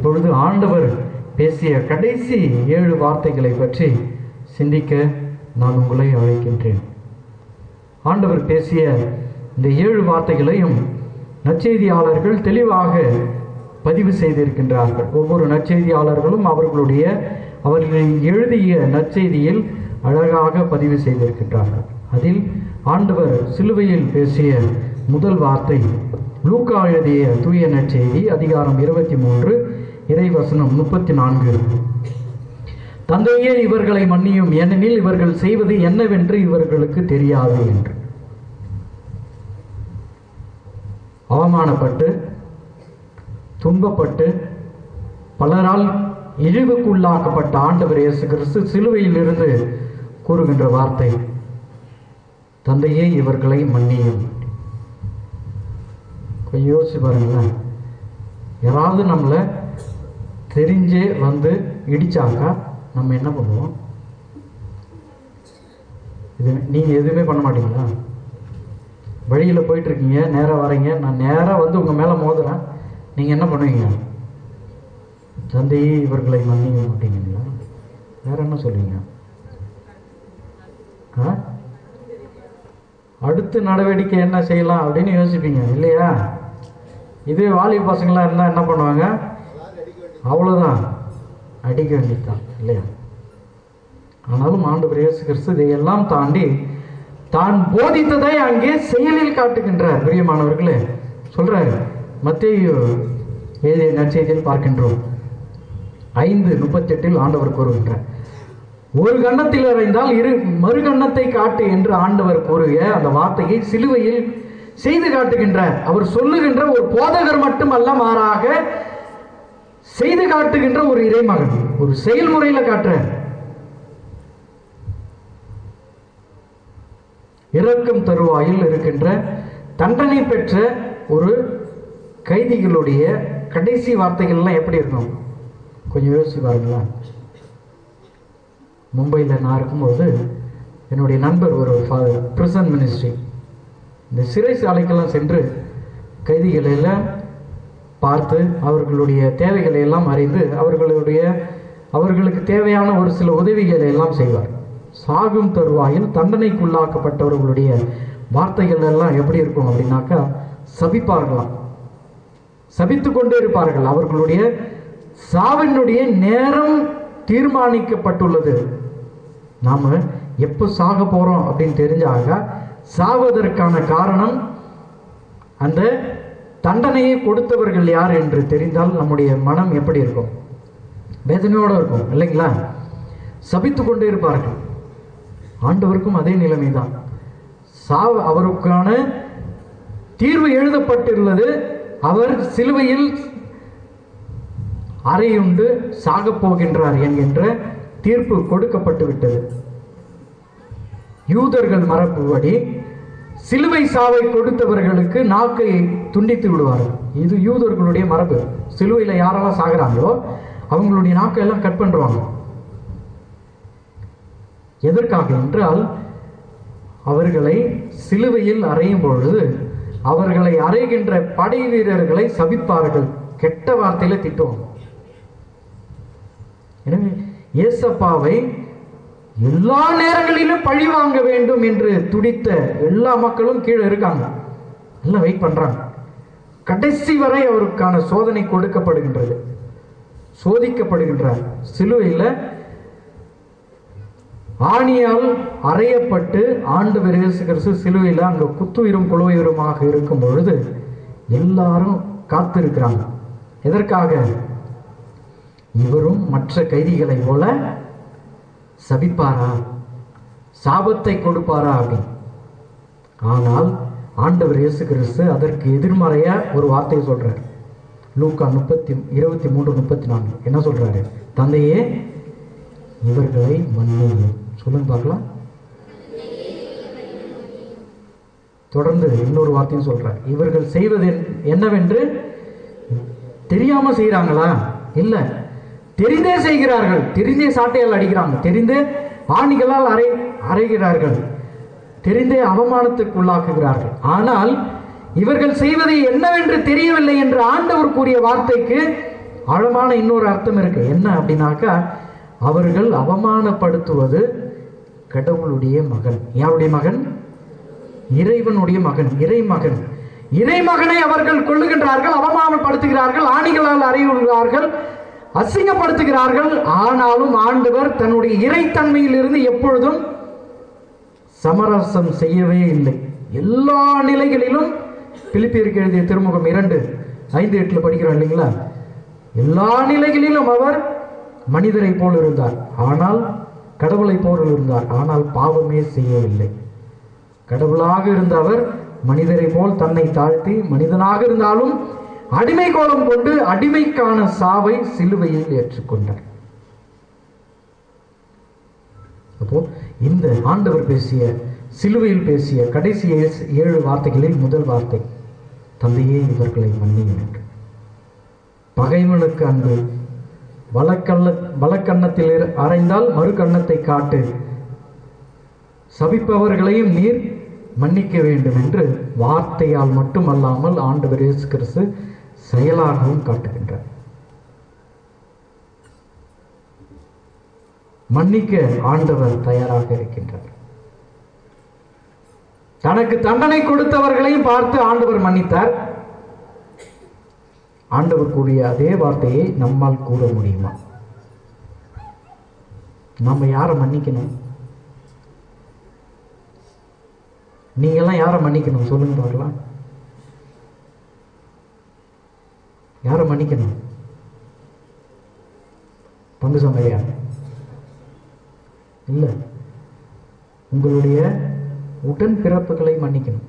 இப்பொழுது ஆண்டவர் பேசிய கடைசி 7 வார்த்தைகளை பற்றி சிந்திக்க நான் உங்களை அழைக்கின்றேன். ஆண்டவர் பேசிய இந்த 7 வார்த்தைகளையும் நற்செய்தியாளர்கள் தெளிவாக பதிவு செய்திருக்கின்றார்கள். ஒவ்வொரு நற்செய்தியாளர்களும் அவர்கள் எழுதிய நற்செய்தியில் அழகாக பதிவு செய்திருக்கின்றார்கள். அதில் ஆண்டவர் சிலுவையில் பேசிய முதல் வார்த்தை லூக்கா எழுதிய தூய நற்செய்தி அதிகாரம் 23 இறைவசனம் 34. தந்தையே, இவர்களை மன்னியும், ஏனெனில் இவர்கள் செய்வது என்னவென்று இவர்களுக்கு தெரியாது என்று. அவமானப்பட்டு துன்பப்பட்டு பலரால் இழிவுக்குள்ளாக்கப்பட்ட ஆண்டவர் இயேசு கிறிஸ்து சிலுவையில் இருந்து கூறுகின்ற வார்த்தை, தந்தையே இவர்களை மன்னியும். கொஞ்சம் யோசிச்சு பாருங்களேன். யாராவது நம்மளை தெரிஞ்சே வந்து இடிச்சாக்கா நம்ம என்ன பண்ணுவோம்? நீங்கள் எதுவுமே பண்ண மாட்டீங்களா? வழியில் போயிட்டுருக்கீங்க, நேராக வரீங்க, நான் நேராக வந்து உங்கள் மேலே மோதுறேன், நீங்கள் என்ன பண்ணுவீங்க? தந்தையே இவர்களை மன்னியும் அப்படிங்களா? வேற என்ன சொல்லுவீங்க? அடுத்த நடவடிக்கை என்ன செய்யலாம் அப்படின்னு யோசிப்பீங்க இல்லையா? இதே வாலிப பசங்களாக இருந்தால் என்ன பண்ணுவாங்க? அவ்வளோதான், அடிக்க வேண்டியதுதான் இல்லையா? ஆனாலும் ஆண்டவர் இயேசு கிறிஸ்து இதையெல்லாம் தாண்டி தான் போதித்ததை அங்கே செயலில் காட்டுகின்றார். பிரியமானவர்களே, சொல்றாரு. மத்தேயு எழுதிய நற்செய்தியில் பார்க்கின்றோம் 5:38 ஆண்டவர் கூறுகின்றார், ஒரு கன்னத்தில் அறைந்தால் மறு கன்னத்தை காட்டு என்று ஆண்டவர் கூறிய அந்த வார்த்தையை சிலுவையில் செய்து காட்டுகின்றார். அவர் சொல்லுகின்ற ஒரு போதகர் மட்டுமல்ல, மாறாக செய்து காட்டுகின்ற ஒரு இறைமகன், ஒரு செயல்முறையில காட்டுறார். இறக்கும் தருவாயில் இருக்கின்ற தண்டனை பெற்ற ஒரு கைதிகளுடைய கடைசி வார்த்தைகள்லாம் எப்படி இருக்கும்? கொஞ்சம் யோசிச்சு பாருங்களா. மும்பையில் நான் இருக்கும்போது என்னுடைய நண்பர் ஒரு பிரிசன் மினிஸ்ட்ரி, இந்த சிறைச்சாலைக்கெல்லாம் சென்று கைதிகளை எல்லாம் பார்த்து அவர்களுடைய தேவைகளை எல்லாம் அறிந்து அவர்களுக்கு தேவையான ஒரு சில உதவிகளை எல்லாம் செய்வார். சாகும் தருவாயில் தண்டனைக்குள்ளாக்கப்பட்டவர்களுடைய வார்த்தைகள் எல்லாம் எப்படி இருக்கும் அப்படின்னாக்கா, சபிப்பார்களாம், சபித்து கொண்டே இருப்பார்கள். அவர்களுடைய சாவினுடைய நேரம் தீர்மானிக்கப்பட்டுள்ளது. நாம எப்போ சாக போறோம் அப்படின்னு தெரிஞ்சாக சாவதற்கான காரணம் அந்த தண்டனையை கொடுத்தவர்கள் யார் என்று தெரிந்தால் நம்முடைய மனம் எப்படி இருக்கும்? வேதனையோடு இருக்கும் இல்லைங்களா? சபித்து கொண்டே இருப்பார்கள். ஆண்டவருக்கும் அதே நிலைமைதான். அவருக்கான தீர்வு எழுதப்பட்டுள்ளது. அவர் சிலுவையில் அறையுண்டு சாக போகின்றார் என்கின்ற தீர்ப்பு கொடுக்கப்பட்டு விட்டது. யூதர்கள் மரபுபடி சிலுவை சாவை கொடுத்தவர்களுக்கு நாக்கை துண்டித்து விடுவார்கள். இது யூதர்களுடைய மரபு. சிலுவையில் யாரெல்லாம் சாகிறாங்களோ அவங்களுடைய நாக்கை எல்லாம் கட் பண்ணுவாங்க. எதற்காக என்றால், அவர்களை சிலுவையில் அறையும் பொழுது அவர்களை அறைகின்ற படை வீரர்களை சபிப்பார்கள், கெட்ட வார்த்தையில திட்டுவாங்க. எனவே இயேசப்பாவை எல்லா நேரங்களிலும் பழி வாங்க வேண்டும் என்று துடித்த எல்லா மக்களும் கீழே இருக்காங்க, எல்லாம் வெயிட் பண்றாங்க. கடைசி வரை அவருக்கான சோதனை கொடுக்கப்படுகின்றது, சோதிக்கப்படுகின்றார். சிலுவையில் ஆணியால் அறையப்பட்டு ஆண்டவர் இயேசு கிறிஸ்து சிலுவையில் அங்க குத்துயிரும் குழுவுயிருமாக இருக்கும் பொழுது எல்லாரும் காத்திருக்கிறாங்க. எதற்காக? இவரும் மற்ற கைதிகளை போல சபிப்பாரா, சாபத்தை கொடுப்பாரா அப்படின்னு. ஆனால் ஆண்டவர் இயேசு கிறிஸ்து அதற்கு எதிர்மறையா ஒரு வார்த்தையை சொல்றார். லூக்கா 23:34 என்ன சொல்றாரு? தந்தையே இவர்களை மன்னியும். சொல்லுங்க பார்க்கலாம். தொடர்ந்து இன்னொரு வார்த்தையும் சொல்றார். இவர்கள் செய்வது என்னவென்று தெரியாம செய்யறாங்களா? இல்ல, தெரிந்தே செய்கிறார்கள். தெரிந்தே சாட்டையால் அடிக்கிறாங்க, தெரிந்தே ஆணிகளால் அறைகிறார்கள், தெரிந்தே அவமானத்துக்கு உள்ளாக்குகிறார்கள். ஆனால் இவர்கள் செய்வது என்னவென்று தெரியவில்லை என்று ஆண்டவர் கூறிய வார்த்தைக்கு ஆழமான இன்னொரு அர்த்தம் இருக்கு. என்ன அப்படின்னாக்கா, அவர்கள் அவமானப்படுத்துவது கடவுளுடைய மகன். யாருடைய மகன்? இறைவனுடைய மகன், இறைமகன். இறைமகனை அவர்கள் கொள்ளுகின்றார்கள், அவமானப்படுத்துகிறார்கள், ஆணிகளால் அறிவுகிறார்கள், அசிங்கப்படுத்துகிறார்கள். ஆனாலும் ஆண்டவர் தன்னுடைய இறைத்தன்மையில் இருந்து எப்பொழுதும் சமரசம் செய்யவே இல்லை. எல்லா நிலைகளிலும் பிலிப்பியருக்கு எழுதிய திருமுகம் 2:5-8 படிக்கிறோம் இல்லைங்களா? எல்லா நிலைகளிலும் அவர் மனிதரை போல் இருந்தார், ஆனால் கடவுளை போல் இருந்தார், ஆனால் பாவமே செய்யவில்லை. கடவுளாக இருந்த அவர் மனிதரை போல் தன்னை தாழ்த்தி, மனிதனாக இருந்தாலும் அடிமை கோலம் கொண்டு அடிமைக்கான சாவை சிலுவையில் ஏற்றுக்கொண்டார். அப்போ இந்த ஆண்டவர் பேசிய, சிலுவையில் பேசிய கடைசி 7 வார்த்தைகளில் முதல் வார்த்தை, தந்தையே இவர்களை மன்னியும் என்று. பகைவனுக்கு அன்பு, வலக்கண்ணத்தில் அறைந்தால் மறு கண்ணத்தை காட்டு, சபிப்பவர்களையும் நீர் மன்னிக்க வேண்டும் என்று வார்த்தையால் மட்டுமல்லாமல் ஆண்டவர் இயேசு கிறிஸ்து செயலாகவும் காட்டுகின்றார். மன்னிக்க ஆண்டவர் தயாராக இருக்கின்றார். தனக்கு தண்டனை கொடுத்தவர்களையும் பார்த்து ஆண்டவர் மன்னித்தார். ஆண்டவர் கூறிய அதே வார்த்தையை நம்மால் கூற முடியுமா? நம்ம யாரை மன்னிக்கணும்? நீங்கெல்லாம் யாரை மன்னிக்கணும் சொல்லுங்க பார்க்கலாம். யாரை மன்னிக்கணும்? பங்கு சந்தையா? இல்லை, உங்களுடைய உடன் பிறப்புகளை மன்னிக்கணும்.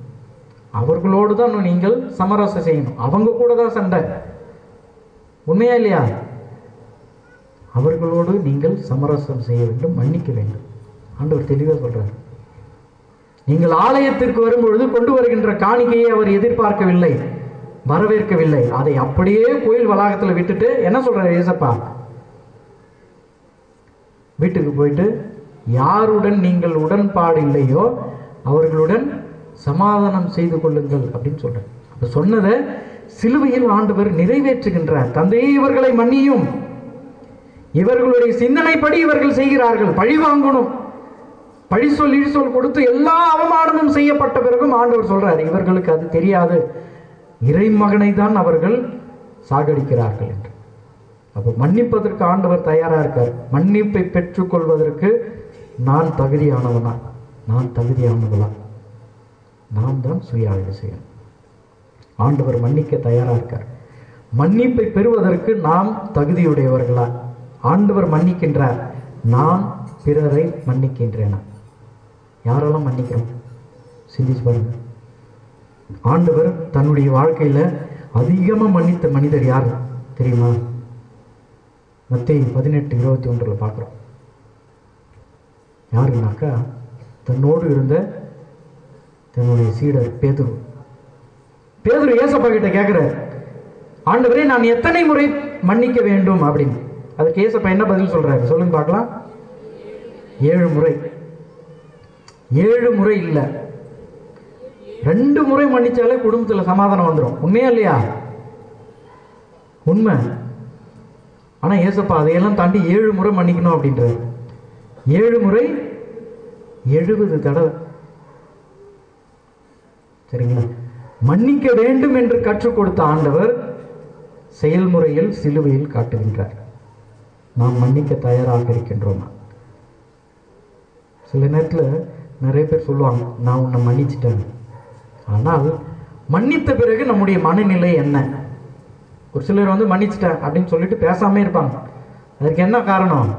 அவர்களோடு தான் நீங்கள் சமரசம் செய்யணும். அவங்க கூட தான் சண்டை, உண்மையா இல்லையா? அவர்களோடு நீங்கள் சமரசம் செய்ய வேண்டும், மன்னிக்க வேண்டும். ஆண்டவர் தெளிவாக சொல்றார். நீங்கள் ஆலயத்திற்கு வரும்பொழுது கொண்டு வருகின்ற காணிக்கையை அவர் எதிர்பார்க்கவில்லை, வரவேற்கவில்லை. அதை அப்படியே கோயில் வளாகத்தில் விட்டுட்டு என்ன சொல்றாரு ஏசப்பா? வீட்டுக்கு போயிட்டு யாருடன் நீங்கள் உடன்பாடு இல்லையோ அவர்களுடன் சமாதானம் செய்து கொள்ளுங்கள் அப்படின்னு சொல்றார். அப்ப சொன்னதை சிலுவையில் ஆண்டவர் நிறைவேற்றுகின்றார். தந்தையே இவர்களை மன்னியும், இவர்களுடைய சிந்தனைப்படி இவர்கள் செய்கிறார்கள். பழி வாங்கணும், பழி சொல் இழிசொல் கொடுத்து எல்லா அவமானமும் செய்யப்பட்ட பிறகும் ஆண்டவர் சொல்றார், இவர்களுக்கு அது தெரியாது, இறைமகனை தான் அவர்கள் சாகடிக்கிறார்கள் என்று. அப்போ மன்னிப்பதற்கு ஆண்டவர் தயாரா இருக்கார். மன்னிப்பை பெற்றுக்கொள்வதற்கு நான் தகுதியானவனா, நான் தகுதியானவளா? நாம் தான் சுய ஆய்வு செய்யணும். ஆண்டவர் மன்னிக்க தயாரா இருக்கார். மன்னிப்பை பெறுவதற்கு நாம் தகுதியுடையவர்களா? ஆண்டவர் மன்னிக்கின்றார், நான் பிறரை மன்னிக்கின்றேனா? யாரெல்லாம் மன்னிக்கிறோம் சிந்திச்சு பாருங்க. ஆண்டவர் தன்னுடைய வாழ்க்கையில அதிகமா மன்னித்த மனிதர் யார் தெரியுமா? மத்தேயு 18:21 பார்க்கிறோம். யாருன்னாக்கா, தன்னோடு இருந்த தன்னுடைய சீடர் பேதுரு. பேதுரு ஏசப்பா கிட்ட கேட்கிறார், ஆண்டவரே நான் எத்தனை முறை மன்னிக்க வேண்டும் அப்படின்னு. அதுக்கு ஏசப்பா என்ன பதில் சொல்றாரு சொல்லுங்க பார்க்கலாம். 7 முறை. 7 முறை இல்ல, 2 முறை மன்னிச்சாலே குடும்பத்துல சமாதானம் வந்துடும். உண்மையா இல்லையா? உண்மை. ஆனா ஏசப்பா அதையெல்லாம் தாண்டி 7 முறை மன்னிக்கணும் அப்படின்றாரு. 7 முறை 70 தடவை. சரிங்களா? மன்னிக்க வேண்டும் என்று கற்றுக் கொடுத்த ஆண்டவர் செயல்முறையில் சிலுவையில் காட்டுகின்றார். நாம் மன்னிக்க தயாராக இருக்கின்றோமா? சில நேரத்தில் நிறைய பேர் சொல்லுவாங்க, நான் உன்னை மன்னிச்சிட்டேன். ஆனால் மன்னித்த பிறகு நம்முடைய மனநிலை என்ன? ஒரு சிலர் வந்து மன்னிச்சிட்டேன் அப்படின்னு சொல்லிட்டு பேசாம இருப்பாங்க. அதற்கு என்ன காரணம்?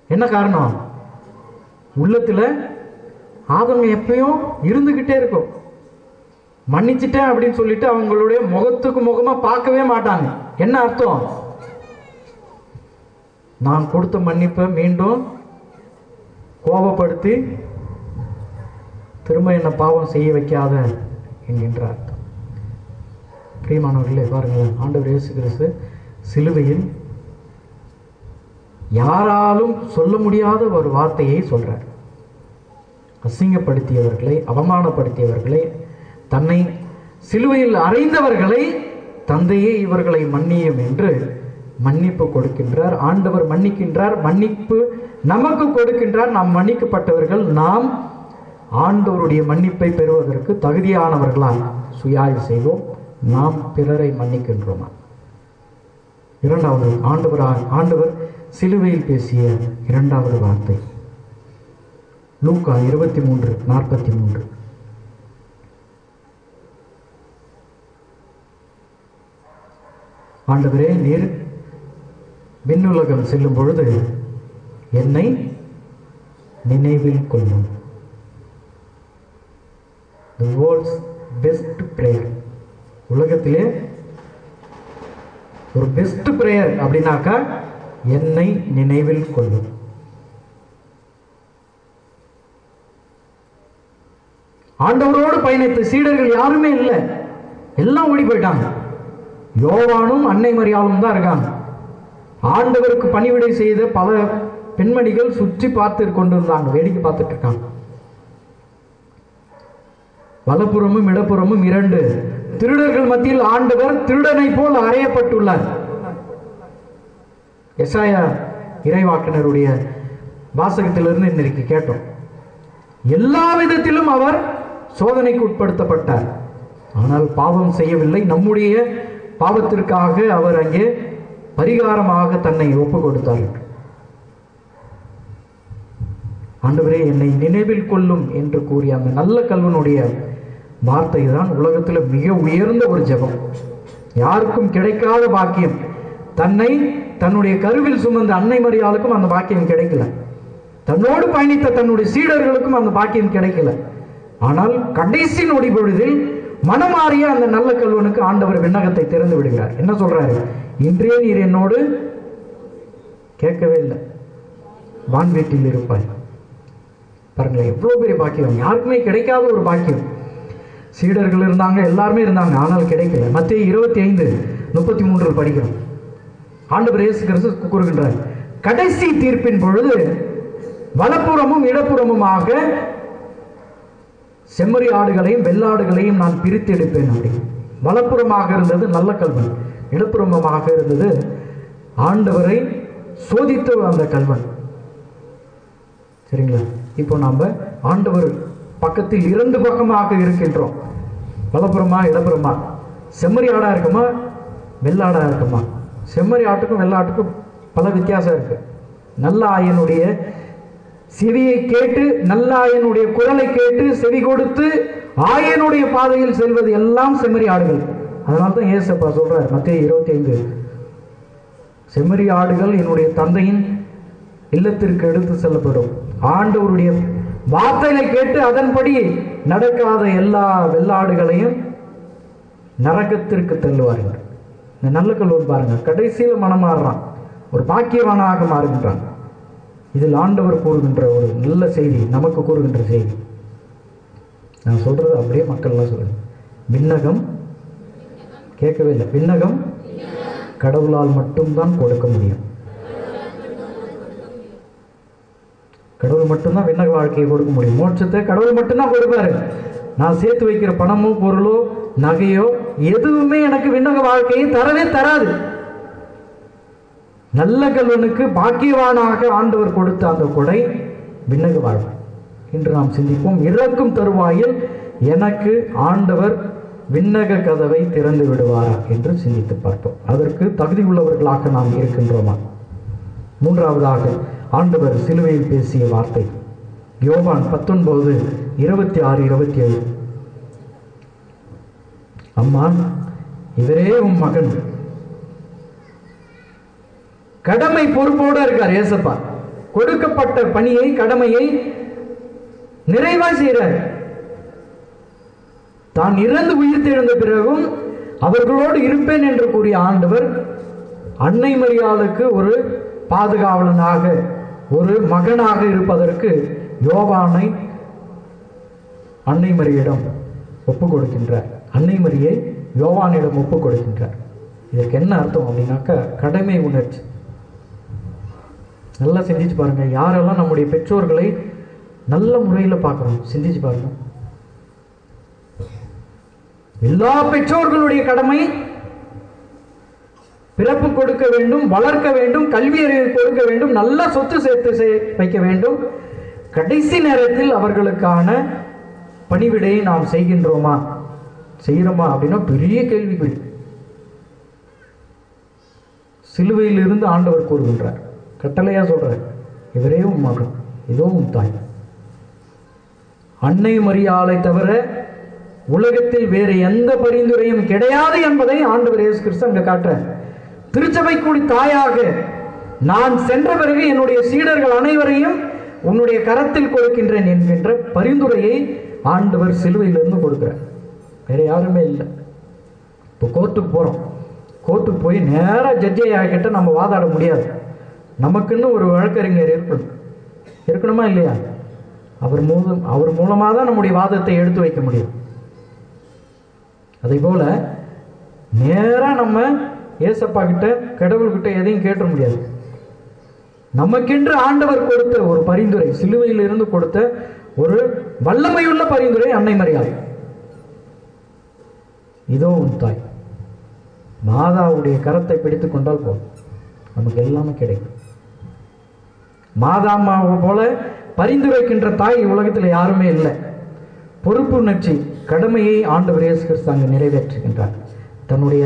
என்ன காரணம்? உள்ளத்துல ஆதங்கம் எப்பயும் இருந்துகிட்டே இருக்கும். மன்னிச்சிட்டேன் அப்படின்னு சொல்லிட்டு அவங்களுடைய முகத்துக்கு முகமா பார்க்கவே மாட்டாங்க. என்ன அர்த்தம்? நான் கொடுத்த மன்னிப்பை மீண்டும் கோபப்படுத்தி திரும்ப என்ன பாவம் செய்ய வைக்காத என்கின்ற அர்த்தம். பிரியமானவர்களே, பாருங்களேன், ஆண்டவர் இயேசு கிறிஸ்து சிலுவையில் யாராலும் சொல்ல முடியாத ஒரு வார்த்தையை சொல்றார். அசிங்கப்படுத்தியவர்களை, அவமானப்படுத்தியவர்களை, தன்னை சிலுவையில் அறைந்தவர்களை தந்தையே இவர்களை மன்னியும் என்று மன்னிப்பு கொடுக்கின்றார். ஆண்டவர் மன்னிக்கின்றார், மன்னிப்பு நமக்கு கொடுக்கின்றார். நாம் மன்னிக்கப்பட்டவர்கள். நாம் ஆண்டவருடைய மன்னிப்பை பெறுவதற்கு தகுதியானவர்களால் சுயாய்வு செய்வோம். நாம் பிறரை மன்னிக்கின்றோமா? இரண்டாவது, ஆண்டவர் சிலுவையில் பேசிய இரண்டாவது வார்த்தை லூக்கா 23:43. ஆண்டவரே, நீர் விண்ணுலகம் செல்லும் பொழுது என்னை நினைவில் கொள்ளும். The world's best prayer. உலகத்திலே ஒரு பெஸ்ட் பிரேயர் அப்படின்னாக்கா என்னை நினைவில் கொள்ளும். ஆண்டவரோடு பயணித்த சீடர்கள் யாருமே இல்லை, எல்லாம் ஓடி போயிட்டாங்க. யோவானும் அன்னை மரியாளும் தான் இருக்காங்க. ஆண்டவருக்கு பணிவிடை செய்த பல பெண்மணிகள் சுற்றி பார்த்து கொண்டிருந்தாங்க, வேடிக்கை பார்த்துட்டு இருக்காங்க. வலப்புறமும் இடப்புறமும் 2 திருடர்கள் மத்தியில் ஆண்டவர் திருடனை போல் அறையப்பட்டுள்ளார். எசாயா இறைவாக்கினருடைய வாசகத்திலிருந்து இன்னைக்கு கேட்டோம். எல்லா விதத்திலும் அவர் சோதனைக்கு உட்படுத்தப்பட்டார், ஆனால் பாவம் செய்யவில்லை. நம்முடைய பாவத்திற்காக அவர் அங்கே பரிகாரமாக தன்னை ஒப்பு கொடுத்தார். ஆண்டவரே, என்னை நினைவில் கொள்ளும் என்று கூறிய அந்த நல்ல கல்வனுடைய வார்த்தை தான் உலகத்தில் மிக உயர்ந்த ஒரு ஜெபம். யாருக்கும் கிடைக்காத பாக்கியம். தன்னுடைய கருவில் சுமந்த அன்னை மரியாளுக்கும் அந்த பாக்கியம் கிடைக்கல. தன்னோடு பயணித்த தன்னுடைய சீடர்களுக்கும் அந்த பாக்கியம் கிடைக்கல. ஆனால் கடைசி நொடி பொழுதில் மனமாறிய அந்த நல்ல கல்வனுக்கு ஆண்டவர் விண்ணகத்தை திறந்து விடுகிறார். என்ன சொல்றாரு? இன்றைய நீர் என்னோடு கேட்கவே இல்லை, வான் வீட்டில் இருப்பாய். பாருங்களேன், எவ்வளவு பெரிய பாக்கியம். யாருக்குமே கிடைக்காத ஒரு பாக்கியம். சீடர்கள் இருந்தாங்க, எல்லாருமே இருந்தாங்க, ஆனால் கிடைக்கல. மத்தேயு 25:33 படிக்கிறோம். ஆண்டவர் இயேசு கிறிஸ்து கூறுகின்றார், கடைசி தீர்ப்பின் பொழுது வலப்புறமும் இடப்புறமுமாக செம்மறி ஆடுகளையும் வெள்ளாடுகளையும் நான் பிரித்து எடுப்பேன். அப்படி வலப்புறமாக இருந்தது நல்ல கல்வன், இடப்புறமாக இருந்தது ஆண்டவரை சோதித்த அந்த கல்வன். சரிங்களா? இப்போ நாம ஆண்டவர் பக்கத்தில் 2 பக்கமாக இருக்கின்றோம். வலப்புறமா இடப்புறமா? செம்மறி ஆடா இருக்குமா வெள்ளாடா இருக்குமா? செம்மறி ஆட்டுக்கும் வெள்ளாட்டுக்கும் பல வித்தியாசம் இருக்கு. நல்ல ஆயனுடைய செவியை கேட்டு, நல்ல ஆயனுடைய குரலை கேட்டு செவி கொடுத்து ஆயனுடைய பாதையில் செல்வது எல்லாம் செம்மறி ஆடுகள். அதனால தான் இயேசுப்பா சொல்றார் மத்தேயு 25, செம்மறி ஆடுகள் என்னுடைய தந்தையின் இல்லத்திற்கு எடுத்து செல்லப்படும். ஆண்டவருடைய வார்த்தைகளை கேட்டு அதன்படி நடக்காத எல்லா வெள்ளாடுகளையும் நரகத்திற்கு தள்ளுவார்கள். இந்த நல்ல கல்வன் பாருங்க, கடைசியில் மனமாறுறான், ஒரு பாக்கியவானாக மாறுகின்றான். இதில் ஆண்டவர் கூறுகின்ற ஒரு நல்ல செய்தி, நமக்கு கூறுகின்ற செய்தி. நான் சொல்றது அப்படியே மக்கள்லாம் சொல்லுங்க. விண்ணகம் கேட்கவே இல்லை. விண்ணகம் கடவுளால் மட்டும்தான் கொடுக்க முடியும். கடவுள் மட்டும்தான் விண்ணக வாழ்க்கையை கொடுக்க முடியும். மோட்சத்தை கடவுள் மட்டும்தான் கொடுப்பாரு. நான் சேர்த்து வைக்கிற பணமோ பொருளோ நகையோ எதுவுமே எனக்கு விண்ணக வாழ்க்கையை தரவே தராது. நல்ல கல்வனுக்கு பாக்கியவானாக ஆண்டவர் கொடுத்த அந்த கொடை விண்ணக வாழ்க்கை. இன்று நாம் சிந்திப்போம், இறக்கும் தருவாயில் எனக்கு ஆண்டவர் விண்ணக கதவை திறந்து விடுவாரா என்று சிந்தித்து பார்ப்போம். அதற்கு தகுதி உள்ளவர்களாக நாம் இருக்கின்றோமா? மூன்றாவதாக ஆண்டவர் சிலுவையில் பேசிய வார்த்தை யோவான் 19:26-27. அம்மா, இவரே உன் மகன். கடமை பொறுப்போடு இருக்கார் ஏசப்பா. கொடுக்கப்பட்ட பணியை, கடமையை நிறைவா செய்கிறார். தான் இறந்து உயிர் தெழுந்த பிறகும் அவர்களோடு இருப்பேன் என்று கூறிய ஆண்டவர் அன்னை மரியாளுக்கு ஒரு பாதுகாவலனாக, ஒரு மகனாக இருப்பதற்கு யோவானை அன்னை மரியிடம் ஒப்பு கொடுக்கின்றார். அன்னை மரியை யோவானிடம் ஒப்பு கொடுக்கின்றார். இதற்கு என்ன அர்த்தம் அப்படின்னாக்க, கடமை உணர்ச்சி. நல்லா சிந்திச்சு பாருங்க. யாரெல்லாம் நம்முடைய பெற்றோர்களை நல்ல முறையில் பார்க்கிறோம், சிந்திச்சு பாருங்க. எல்லா பெற்றோர்களுடைய கடமை பிறப்பு கொடுக்க வேண்டும், வளர்க்க வேண்டும், கல்வி அறிவு கொடுக்க வேண்டும், நல்ல சொத்து சேர்த்து வைக்க வேண்டும். கடைசி நேரத்தில் அவர்களுக்கான பணிவிடையை நாம் செய்கிறோமா அப்படின்னா பெரிய கேள்விக்குறி. சிலுவையில் இருந்து ஆண்டவர் கூறுகின்றார், கட்டளையா சொல்றார், இவரே உன் மகன், இதோ உன் தாய். அன்னை மரியாளை தவிர உலகத்தில் வேறு எந்த பரிந்துரையும் கிடையாது என்பதை ஆண்டவர் இயேசு கிறிஸ்து அங்க காட்டுறார். திருச்சபை கூடி தாயாக நான் சென்ற பிறகு என்னுடைய சீடர்கள் அனைவரையும் உன்னுடைய கரத்தில் கொடுக்கின்றேன் என்கின்ற பரிந்துரையை ஆண்டவர் சிலுவையிலிருந்து கொடுக்கிறார். வேற யாருமே இல்லை. இப்போ கோர்ட்டுக்கு போறோம், கோர்ட்டுக்கு போய் நேராக ஜட்ஜையா கிட்ட நம்ம வாதாட முடியாது. நமக்குன்னு ஒரு வழக்கறிஞர் இருக்கணுமா இல்லையா? அவர் மூலமாக தான் நம்முடைய வாதத்தை எடுத்து வைக்க முடியும். அதே போல நேரா நம்ம ஏசப்பா கிட்ட கடவுள்கிட்ட எதையும் கேட்ட முடியாது. நமக்கென்று ஆண்டவர் கொடுத்த ஒரு பரிந்துரை, சிலுவையில் இருந்து கொடுத்த ஒரு வல்லமையுள்ள பரிந்துரை அன்னை மரியாள், இதோ உன் தாய். மாதாவுடைய கரத்தை பிடித்துக் கொண்டால் போதும், நமக்கு எல்லாமே கிடைக்கும். மாதாமாவை போல பரிந்துரைக்கின்ற தாய் உலகத்தில் யாருமே இல்லை. பொறுப்புணர்ச்சி கடமையை ஆண்டவர் இயேசு கிறிஸ்து அங்கு நிறைவேற்றுகின்றார். தன்னுடைய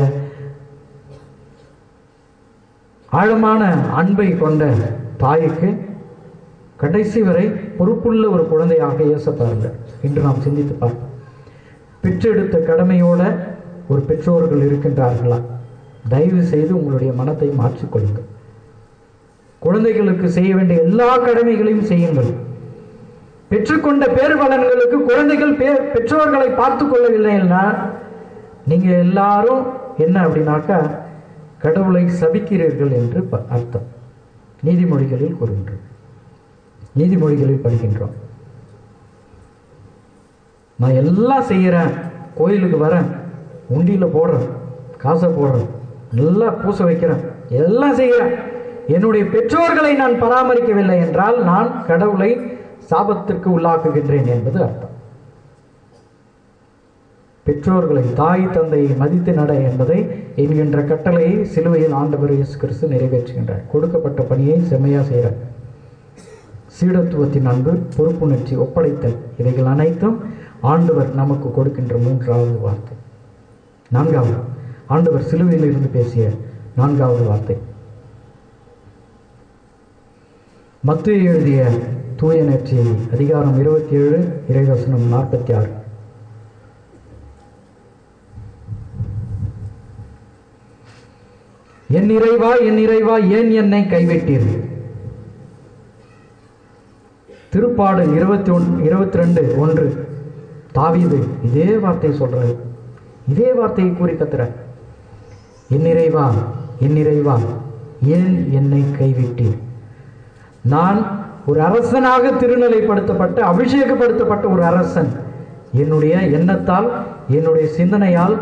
ஆழமான அன்பை கொண்ட தாய்க்கு கடைசி வரை பொறுப்புள்ள ஒரு குழந்தையாக இயேசப்பார்கள் இன்று நாம் சிந்தித்து பார்ப்போம். பெற்றெடுத்த கடமையோட ஒரு பெற்றோர்கள் இருக்கின்றார்களா? தயவு செய்து உங்களுடைய மனத்தை மாற்றிக்கொள்ளுங்கள். குழந்தைகளுக்கு செய்ய வேண்டிய எல்லா கடமைகளையும் செய்யுங்கள். பெற்றுக்கொண்ட பேர்வலன்களுக்கு குழந்தைகள் பெற்றோர்களை பார்த்து கொள்ளவில்லைன்னா நீங்க எல்லாரும் என்ன அப்படின்னாக்கா கடவுளை சபிக்கிறீர்கள் என்று அர்த்தம். நீதிமொழிகளில் கூறுகின்றோம், நீதிமொழிகளில் படிக்கின்றோம். நான் எல்லாம் செய்யறேன், கோயிலுக்கு வரேன், உண்டியில போடுறேன், காசை போடுறேன், நல்லா பூச வைக்கிறேன், எல்லாம் செய்கிறேன், என்னுடைய பெற்றோர்களை நான் பராமரிக்கவில்லை என்றால் நான் கடவுளை சாபத்திற்கு உள்ளாக்குகின்றேன் என்பது அர்த்தம். பெற்றோர்களை, தாய் தந்தையை மதித்து நட என்பதை என்கின்ற கட்டளையை சிலுவையில் ஆண்டவர் இயேசு கிறிஸ்து நிறைவேற்றுகின்றார். கொடுக்கப்பட்ட பணியை செம்மையா செய்கிறார். சீடத்துவத்தின் அன்பு, பொறுப்புணர்ச்சி, ஒப்படைத்தல், இவைகள் அனைத்தும் ஆண்டவர் நமக்கு கொடுக்கின்ற மூன்றாவது வார்த்தை. நான்காவது, ஆண்டவர் சிலுவையில் இருந்து பேசிய நான்காவது வார்த்தை, மத்தேயு எழுதிய தூய நற்செய்தி அதிகாரம் 27 இறைவசனம் 46. என் இறைவா, என் இறைவா, ஏன் என்னை கைவிட்டீர்கள்? திருப்பாடல் 22:1 தாவீது இதே வார்த்தையை சொல்றாரு, இதே வார்த்தையை கூறி கத்துறார். என் இறைவா, என் இறைவா, ஏன் என்னை கைவிட்டீர்? நான் ஒரு அரசனாக திருநிலைப்படுத்தப்பட்ட, அபிஷேகப்படுத்தப்பட்ட ஒரு அரசன். என்னுடைய எண்ணத்தால், என்னுடைய சிந்தனையால்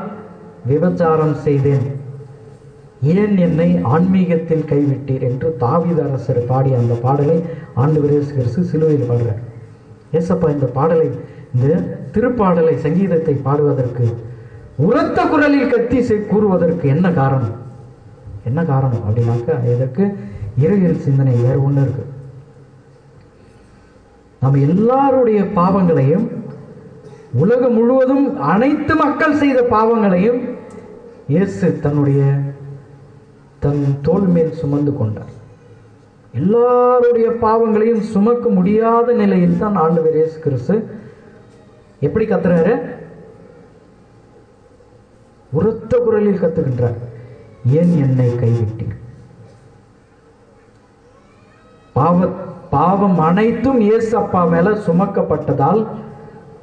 விபச்சாரம் செய்தேன். ஏன் என்னை ஆன்மீகத்தில் கைவிட்டீர் என்று தாவீது அரசர் பாடிய அந்த பாடலை ஆண்டவர் இயேசு கிறிஸ்து சிலுவையில் பாடுறார். ஏசப்பா இந்த பாடலை, இந்த திருப்பாடலை, சங்கீதத்தை பாடுவதற்கு, உரத்த குரலில் கத்தி கூறுவதற்கு என்ன காரணம்? என்ன காரணம் அப்படின்னாக்கா இதற்கு இறையியல் சிந்தனை வேறு ஒன்று இருக்கு. நம்ம எல்லாருடைய பாவங்களையும், உலகம் முழுவதும் அனைத்து மக்கள் செய்த பாவங்களையும் இயேசு தன் தோள் மேல் சுமந்து கொண்டார். எல்லாருடைய பாவங்களையும் சுமக்க முடியாத நிலையில் தான் ஆண்டவர் இயேசு கிறிஸ்து எப்படி கத்துறாரு? உரத்த குரலில் கத்துகின்றார், ஏன் என்னை கைவிட்டீர்? பாவம் அனைத்தும் இயேசு அப்பா மேல சுமக்கப்பட்டதால்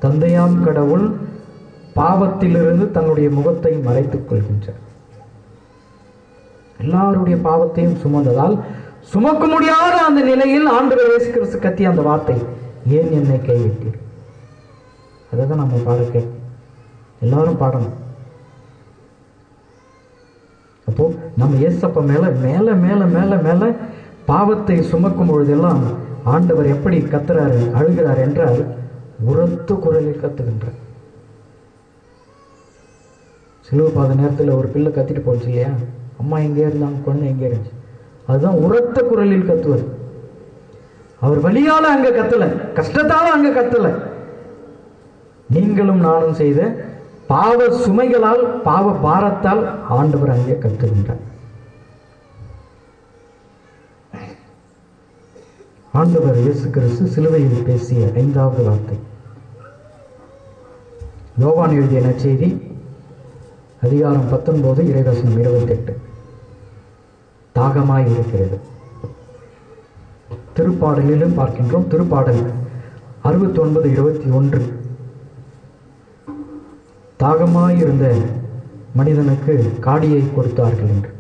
தந்தையாம் கடவுள் பாவத்திலிருந்து தன்னுடைய முகத்தை மறைத்துக் கொள்கின்றார். எல்லாருடைய பாவத்தையும் சுமந்ததால் சுமக்க முடியாத அந்த நிலையில் ஆண்டவர் இயேசு கிறிஸ்து கத்திய அந்த வார்த்தை, ஏன் என்னை கைவிட்டீர்? அதை தான் நம்ம பாட கேட்போம், எல்லாரும் பாடணும். அப்போ நம்ம இயேசப்பா மேல மேல மேல மேல மேல பாவத்தை சுமக்கும் பொழுதெல்லாம் ஆண்டவர் எப்படி கத்துறாரு, அழுகிறார் என்றால் உரத்த குரலில் கத்துகின்றார். சிலுவை பாத நேரத்தில் ஒரு பிள்ளை கத்திட்டு போச்சு இல்லையா? அம்மா எங்கே இருந்தாங்க, குழந்தை எங்கே இருந்துச்சு. அதுதான் உரத்த குரலில் கத்துவது. அவர் வலியால அங்க கத்தல, கஷ்டத்தால அங்க கத்தல. நீங்களும் நானும் செய்த பாவ சுமைகளால், பாவ பாரத்தால் ஆண்டவர் அங்கே கத்துகின்றார். ஆண்டவர் இயேசு கிறிஸ்து சிலுவையில் பேசிய 5வது வார்த்தை, யோவான் எழுதிய நற்செய்தி அதிகாரம் 19 இறைவசனம் 28. தாகமாய் இருக்கிறது. திருப்பாடலிலும் பார்க்கின்றோம். திருப்பாடல் 69:21. தாகமாயிருந்த மனிதனுக்கு காடியை கொடுத்தார்கள் என்று.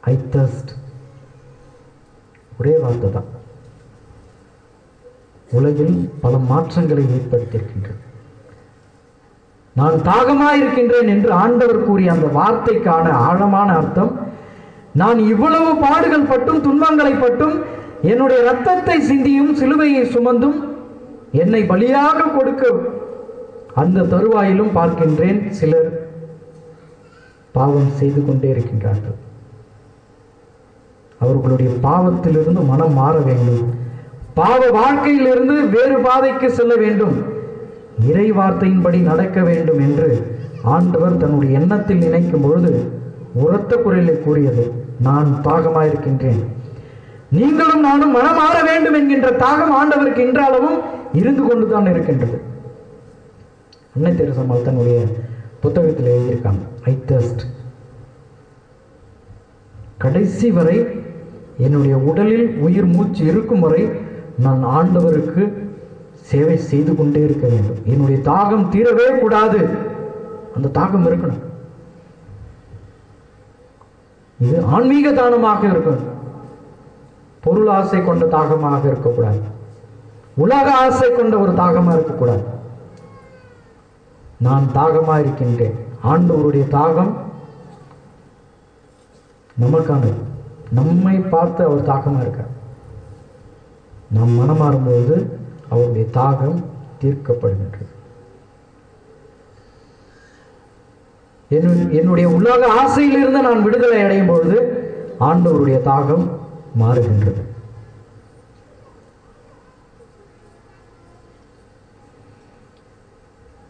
ஐ தர்ஸ்ட். ஒரே வார்த்தை தான் உலகில் பல மாற்றங்களை ஏற்படுத்தியிருக்கின்றது. நான் தாகமாயிருக்கின்றேன் என்று ஆண்டவர் கூறிய அந்த வார்த்தைக்கான ஆழமான அர்த்தம், நான் இவ்வளவு பாடுகள் பட்டும் துன்பங்களை பட்டும் என்னுடைய இரத்தத்தை சிந்தியும் சிலுவையை சுமந்தும் என்னை பலியாக கொடுக்க அந்த தருவாயிலும் பார்க்கின்றேன் சிலர் பாவம் செய்து கொண்டே இருக்கின்றார்கள். அவர்களுடைய பாவத்திலிருந்து மனம் மாற வேண்டும், பாவ வாழ்க்கையிலிருந்து வேறு பாதைக்கு செல்ல வேண்டும், இறை வார்த்தையின்படி நடக்க வேண்டும் என்று ஆண்டவர் தன்னுடைய எண்ணத்தில் நினைக்கும் பொழுது உரத்த குரலில் கூறியது, நான் தாகமாயிருக்கின்றேன். நீங்களும் நானும் மனம் மாற வேண்டும் என்கின்ற தாகம் ஆண்டவருக்கு இன்றளவும் இருந்து கொண்டுதான் இருக்கின்றது. அன்னை தெரசம்மாள் தன்னுடைய புத்தகத்தில் எழுதியிருக்காங்க, ஐ தர்ஸ்ட். கடைசி வரை என்னுடைய உடலில் உயிர் மூச்சு இருக்கும் வரை நான் ஆண்டவருக்கு சேவை செய்து கொண்டே இருக்க வேண்டும். என்னுடைய தாகம் தீரவே கூடாது. அந்த தாகம் இருக்கணும். இது ஆன்மீக தானமாக இருக்கணும். பொருள் ஆசை கொண்ட தாகமாக இருக்கக்கூடாது. உலக ஆசை கொண்ட ஒரு தாகமாக இருக்கக்கூடாது. நான் தாகமாக இருக்கின்றேன். ஆண்டவருடைய தாகம் நமக்கானது. நம்மை பார்த்து அவர் தாகமாக இருக்கார். நாம் மனமாறும்போது அவருடைய தாகம் தீர்க்கப்படுகின்றது. என்னுடைய உலக ஆசையிலிருந்து நான் விடுதலை அடையும் பொழுது ஆண்டவருடைய தாகம் மாறுகின்றது.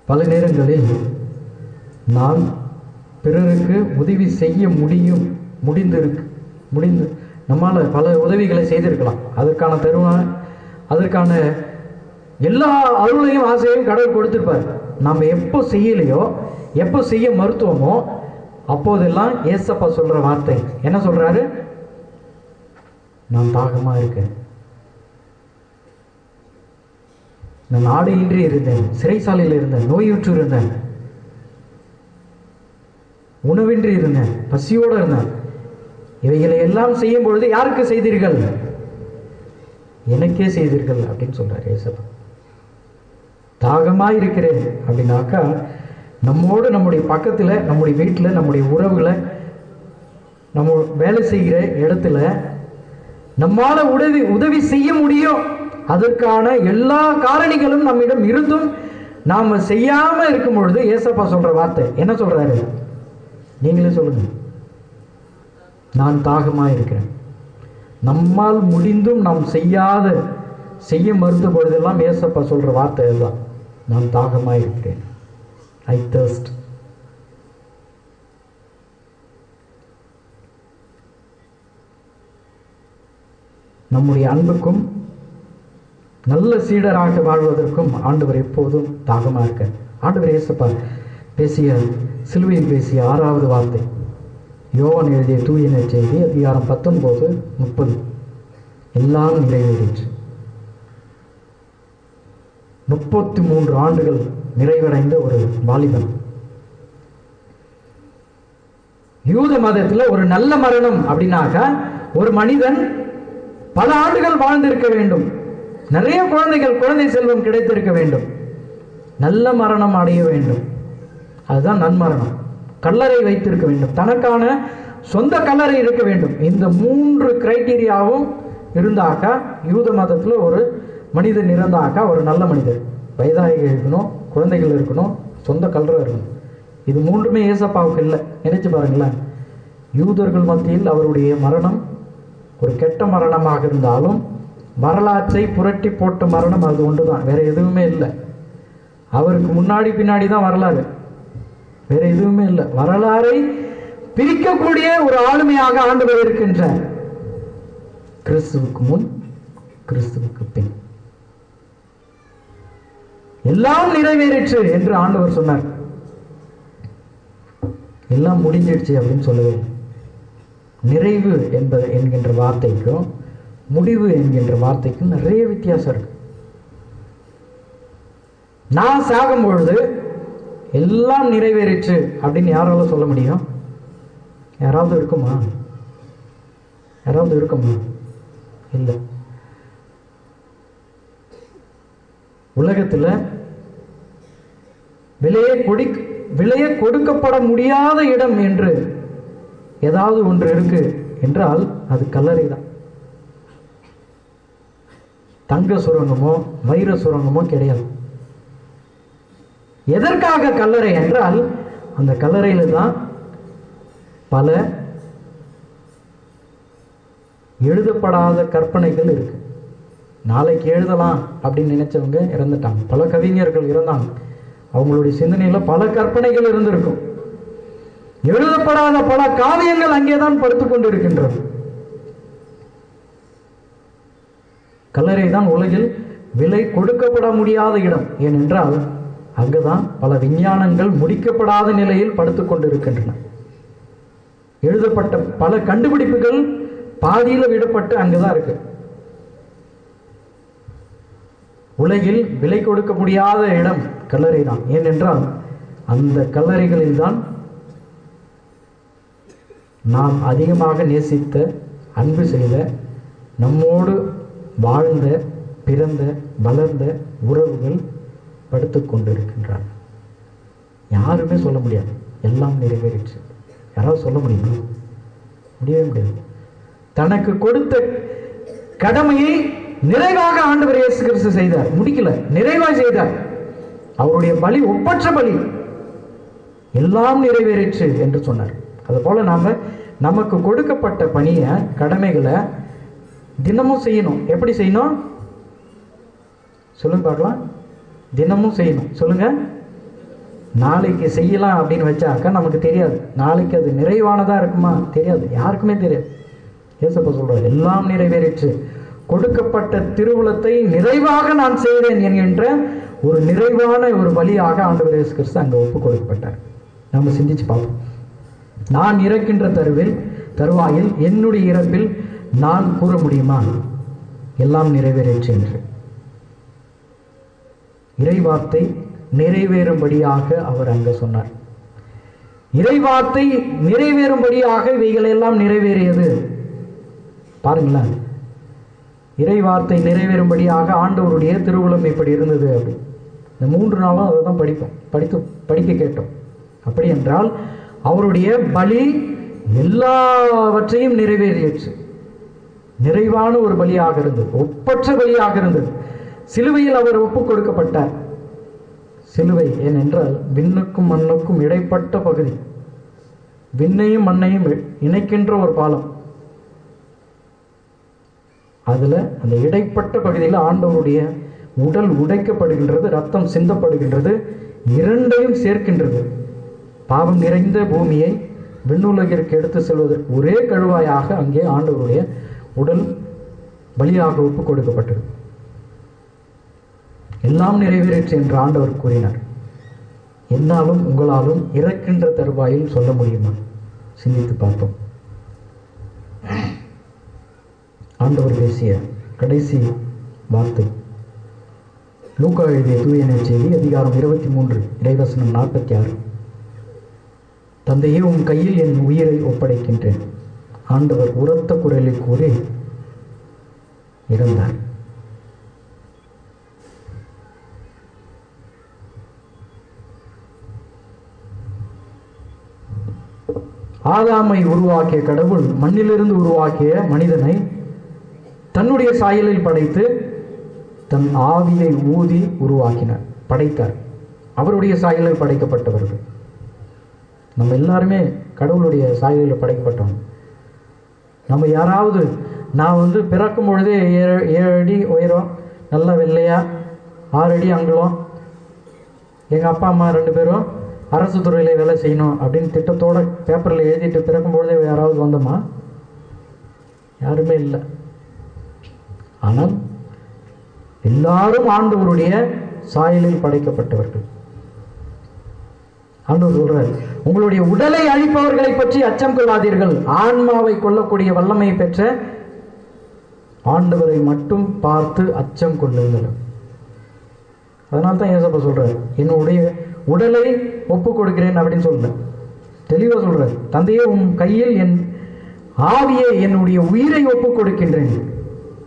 பல நேரங்களில் நாம் பிறருக்கு உதவி செய்ய முடிந்து நம்மால் பல உதவிகளை செய்திருக்கலாம். அதற்கான எல்லா அருளையும் ஆசையையும் கடவுள் கொடுத்திருப்பார். நாம் எப்போ செய்யலையோ, எப்போ செய்ய மறுத்தோமோ அப்போதெல்லாம் ஏசப்பா சொல்ற வார்த்தை என்ன சொல்றாரு? நான் தாகமா இருக்கேன். நான் ஆடையின்றி இருந்தேன், சிறைசாலையில் இருந்தேன், நோயுற்று இருந்தேன், உணவின்றி இருந்தேன், பசியோடு இருந்தேன். இவைகளை எல்லாம் செய்யும் பொழுது யாருக்கு செய்தீர்கள்? எனக்கே செய்தீர்கள் அப்படின்னு சொல்றாரு ஏசப்பா. தாகமா இருக்கிறேன் அப்படின்னாக்கா நம்மோடு, நம்முடைய பக்கத்துல, நம்முடைய வீட்டுல, நம்முடைய உறவுகளை, நம்ம வேலை செய்கிற இடத்துல நம்மால உதவி செய்ய முடியும். அதற்கான எல்லா காரணிகளும் நம்மிடம் இருந்தும் நாம செய்யாம இருக்கும் பொழுது ஏசப்பா சொல்ற வார்த்தை என்ன சொல்றாரு? நீங்களே சொல்லுங்க. நான் தாகமா இருக்கிறேன். நம்மால் முடிந்தும் நாம் செய்ய மறுத்த பொழுதெல்லாம் ஏசப்பா சொல்ற வார்த்தை இதுதான், நான் தாகமா இருக்கிறேன். ஐ தர்ஸ்ட். நம்முடைய அன்புக்கும் நல்ல சீடராக வாழ்வதற்கும் ஆண்டவர் எப்போதும் தாகமா இருக்க. ஆண்டவர் இயேசப்பா சிலுவையில் பேசிய 6வது வார்த்தை யோவான் எழுதிய தூய நற்செய்தி அதிகாரம் 19:30. எல்லாம் நிறைவேறிற்று. 33 ஆண்டுகள் நிறைவடைந்த ஒரு வாலிபன். யூத மதத்தில் ஒரு நல்ல மரணம் அப்படின்னாக்கா ஒரு மனிதன் பல ஆண்டுகள் வாழ்ந்திருக்க வேண்டும், நிறைய குழந்தை செல்வம் கிடைத்திருக்க வேண்டும், நல்ல மரணம் அடைய வேண்டும். அதுதான் நன்மரணம். கல்லறை வைத்திருக்க வேண்டும், தனக்கான சொந்த கல்லறை இருக்க வேண்டும். இந்த 3 கிரைட்டீரியாவும் இருந்தாக்கா யூத மதத்தில் ஒரு மனிதன் இருந்தாக்கா ஒரு நல்ல மனிதர். வயதாகி இருக்கணும், குழந்தைகள் இருக்கணும், சொந்த கல்லறை இருக்கணும். இது மூன்றுமே ஏசப்பாவுக்கு இல்லை. நினைச்சு பாருங்களேன். யூதர்கள் மத்தியில் அவருடைய மரணம் ஒரு கெட்ட மரணமாக இருந்தாலும் வரலாற்றை புரட்டி போட்ட மரணம் அது ஒன்றுதான், வேற எதுவுமே இல்லை. அவருக்கு முன்னாடி பின்னாடி தான் வரலாறு, வேற எதுவுமே இல்லை. வரலாறை பிரிக்கக்கூடிய ஒரு ஆளுமையாக ஆண்டவர் இருக்கின்றார். கிறிஸ்துவுக்கு முன், கிறிஸ்துவுக்கு பின் எல்லாம் நிறைவேறிற்று என்று ஆண்டவர் சொன்னார். எல்லாம் முடிஞ்சிடுச்சு அப்படின்னு சொல்லவே இல்லை. நிறைவு என்கின்ற வார்த்தைக்கும் முடிவு என்கின்ற வார்த்தைக்கும் நிறைய வித்தியாசம் இருக்கு. நான் சாகும் பொழுது எல்லாம் நிறைவேறிற்று அப்படின்னு யாரால சொல்ல முடியும்? யாராவது இருக்குமா? யாராவது இருக்குமா? இல்லை. உலகத்துல விலையே கொடுக்கப்பட முடியாத இடம் என்று ஏதாவது ஒன்று இருக்கு என்றால் அது கல்லறை தான். தங்க சுரங்கமோ வைர சுரங்கமோ கிடையாது. எதற்காக கல்லறை என்றால் அந்த கல்லறையில தான் பல எழுதப்படாத கற்பனைகள் இருக்கு. நாளைக்கு எழுதலாம் அப்படின்னு நினைச்சவங்க இறந்துட்டாங்க. பல கவிஞர்கள் இறந்தாங்க. அவங்களுடைய சிந்தனையில பல கற்பனைகள் இருந்திருக்கும். எழுதப்படாத பல காவியங்கள் அங்கேதான் படுத்துக் கொண்டிருக்கின்றது. கல்லறை தான் உலகில் விலை கொடுக்கப்பட முடியாத இடம். ஏனென்றால் அங்குதான் பல விஞ்ஞானங்கள் முடிக்கப்படாத நிலையில் படுத்துக் கொண்டிருக்கின்றன. எழுதப்பட்ட பல கண்டுபிடிப்புகள் பாதியில விடப்பட்டு அங்குதான் இருக்கு. உலகில் விலை கொடுக்க முடியாத இடம் கல்லறை தான். ஏனென்றால் அந்த கல்லறைகளில் தான் நாம் அதிகமாக நேசித்த, அன்பு செய்த, நம்மோடு வாழ்ந்த, பிறந்த, வளர்ந்த உறவுகள் படுத்துக் கொண்டிருக்கின்றார். யாருமே சொல்ல முடியாது எல்லாம் நிறைவேறிற்று. யாராவது சொல்ல முடியுமா? முடியவே முடியாது. தனக்கு கொடுத்த கடமையை நிறைவாக ஆண்டவர் இயேசு கிறிஸ்து செய்தார். முடிக்கல, நிறைவாக செய்தார். அவருடைய பலி ஒப்பற்ற பலி. எல்லாம் நிறைவேறிற்று என்று சொன்னார். அதுபோல நமக்கு கொடுக்கப்பட்ட பணியை, கடமைகளை தினமும் செய்யணும். எப்படி செய்யணும் சொல்லுங்க பார்க்கலாம்? தினமும் செய்யணும். சொல்லுங்க. நாளைக்கு செய்யலாம் அப்படின்னு வச்சாக்கா நமக்கு தெரியாது. நாளைக்கு அது நிறைவானதா இருக்குமா? தெரியாது, யாருக்குமே தெரியாது. ஏசப்பா சொல்றார், எல்லாம் நிறைவேறிற்று. கொடுக்கப்பட்ட திருவுளத்தை நிறைவாக நான் செய்தேன் என்கின்ற ஒரு நிறைவான ஒரு பலியாக ஆண்டவர் இயேசு கிறிஸ்து அங்க ஒப்பு கொடுக்கப்பட்டார். நம்ம சிந்திச்சு பார்ப்போம். நான் இறக்கின்ற தருவாயில் என்னுடைய இறப்பில் நான் கூற முடியுமா எல்லாம் நிறைவேறிற்று என்று? இறைவார்த்தை நிறைவேறும்படியாக அவர் அங்க சொன்னார். இறைவார்த்தை நிறைவேறும்படியாக இவைகள் எல்லாம் நிறைவேறியது. பாருங்களேன், இறைவார்த்தை நிறைவேறும்படியாக ஆண்டவருடைய திருவுளம் இப்படி இருந்தது அப்படி. இந்த 3 நாளும் அதை தான் படிக்க கேட்டோம். அப்படி என்றால் அவருடைய பலி எல்லாவற்றையும் நிறைவேறியது. நிறைவான ஒரு பலியாக இருந்தது, ஒப்பற்ற பலியாக இருந்தது. சிலுவையில் அவர் ஒப்புக் கொடுக்கப்பட்டார். சிலுவை ஏனென்றால் விண்ணுக்கும் மண்ணுக்கும் இடைப்பட்ட பகுதி, விண்ணையும் மண்ணையும் இணைக்கின்ற ஒரு பாலம். அதுல அந்த இடைப்பட்ட பகுதியில் ஆண்டவருடைய உடல் உடைக்கப்படுகின்றது, ரத்தம் சிந்தப்படுகின்றது, இரண்டையும் சேர்க்கின்றது. பாவம் நிறைந்த பூமியை விண்ணுலகிற்கு எடுத்து செல்வதற்கு ஒரே கழுவாயாக அங்கே ஆண்டவருடைய உடல் பலியாக ஒப்புக் கொடுக்கப்பட்டது. எல்லாம் நிறைவேறிற்று என்று ஆண்டவர் கூறினார். என்னாலும் உங்களாலும் இறக்கின்ற தருவாயில் சொல்ல முடியுமா? சிந்தித்து பார்ப்போம். ஆண்டவர் பேசிய கடைசி வார்த்தை லூக்கா எழுதிய தூய நற்செய்தி அதிகாரம் 23 இறைவசனம் 46. தந்தையே, உன் கையில் என் உயிரை ஒப்படைக்கின்றேன். ஆண்டவர் உரத்த குரலில் கூறி இறந்தார். ஆதாமை உருவாக்கிய கடவுள் மண்ணிலிருந்து உருவாக்கிய மனிதனை தன்னுடைய சாயலில் படைத்து தன் ஆவியை ஊதி படைத்தார். அவருடைய சாயலில் படைக்கப்பட்டவர்கள். நம்ம எல்லாருமே கடவுளுடைய சாயலில் படைக்கப்பட்டவங்க. நம்ம யாராவது நான் பிறக்கும் பொழுதே 7 அடி உயரம், நல்லா வெள்ளையா, 6 அடி அங்குலம், எங்கள் அப்பா அம்மா 2 பேரும் அரசு துறையில் வேலை செய்யணும் அப்படின்னு திட்டத்தோட பேப்பரில் எழுதிட்டு பிறக்கும் பொழுதே யாராவது வந்தோமா? யாருமே இல்லை. ஆனால் எல்லாரும் ஆண்டவருடைய சாயலில் படைக்கப்பட்டவர்கள். ஆண்டவர் சொல்றார், உங்களுடைய உடலை அழிப்பவர்களை பற்றி அச்சம் கொள்ளாதீர்கள், ஆன்மாவை கொல்லக்கூடிய வல்லமை பெற்ற ஆண்டவரை மட்டும் பார்த்து அச்சம் கொள்ளுங்கள். அதனால தான் ஏசப்பா சொல்றாரு, என்னுடைய உடலை ஒப்பு கொடுக்கிறேன் அப்படின்னு சொல்ல தெளிவா சொல்றாரு. தந்தையே, உன் கையில் என் ஆவியை, என்னுடைய உயிரை ஒப்பு கொடுக்கின்றேன்.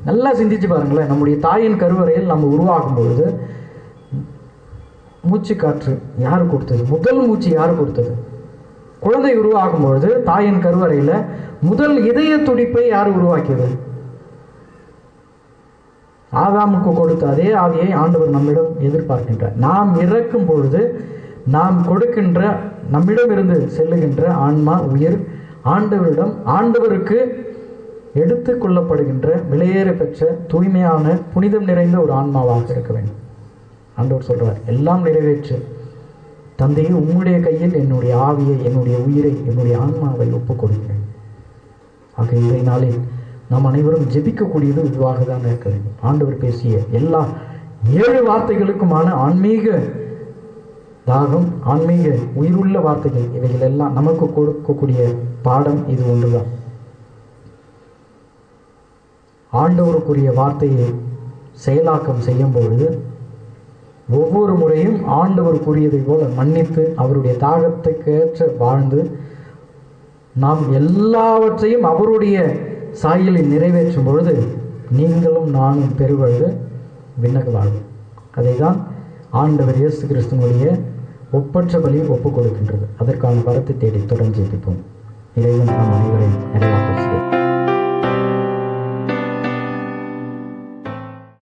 நல்லா சிந்திச்சு பாருங்களேன். நம்முடைய தாயின் கருவறையில் நம்ம உருவாகும் பொழுது மூச்சு காற்று யாரு கொடுத்தது? முதல் மூச்சு யாரு கொடுத்தது? குழந்தை உருவாகும் பொழுது தாயின் கருவறையில முதல் இதய துடிப்பை யார் உருவாக்கியது? ஆதாமுக்கு கொடுத்த அதே ஆவியை ஆண்டவர் நம்மிடம் எதிர்பார்க்கின்றார். நாம் இறக்கும் பொழுது நாம் கொடுக்கின்ற, நம்மிடம் இருந்து செல்லுகின்ற ஆன்மா, உயிர் ஆண்டவரிடம், ஆண்டவருக்கு எடுத்து கொள்ளப்படுகின்ற விலையேற பெற்ற தூய்மையான புனிதம் நிறைந்த ஒரு ஆன்மாவாக இருக்க வேண்டும். ஆண்டவர் சொல்றார், எல்லாம் நிறைவேற்று தந்தையே, உம்முடைய கையில் என்னுடைய ஆவியை, என்னுடைய உயிரை, என்னுடைய ஆன்மாவை ஒப்புக் கொடுக்கிறேன். ஆக இன்றைய நாளில் நாம் அனைவரும் ஜெபிக்கக்கூடியது இதுவாக தான் இருக்க வேண்டும். ஆண்டவர் பேசிய எல்லா 7 வார்த்தைகளுக்குமான ஆன்மீக தாகம், ஆன்மீக உயிருள்ள வார்த்தைகள், இவைகள் எல்லாம் நமக்கு கொடுக்கக்கூடிய பாடம் இது ஒன்றுதான். ஆண்டவருக்குரிய வார்த்தையை செயலாக்கம் செய்யும் பொழுது ஒவ்வொரு முறையும் ஆண்டவருக்குரியதை போல மன்னித்து அவருடைய தாகத்துக்கேற்ற வாழ்ந்து நாம் எல்லாவற்றையும் அவருடைய சாயலில் நிறைவேற்றும் பொழுது நீங்களும் நானும் பெறுவது விண்ணக வாழ்வு. அதை தான் ஆண்டவர் இயேசு கிறிஸ்துவனுடைய ஒப்பற்ற பலி ஒப்புக் கொடுக்கின்றது. அதற்கான வரத்தை தேடி தொடர்ந்து ஜெபிப்போம். இறைவன் நாம்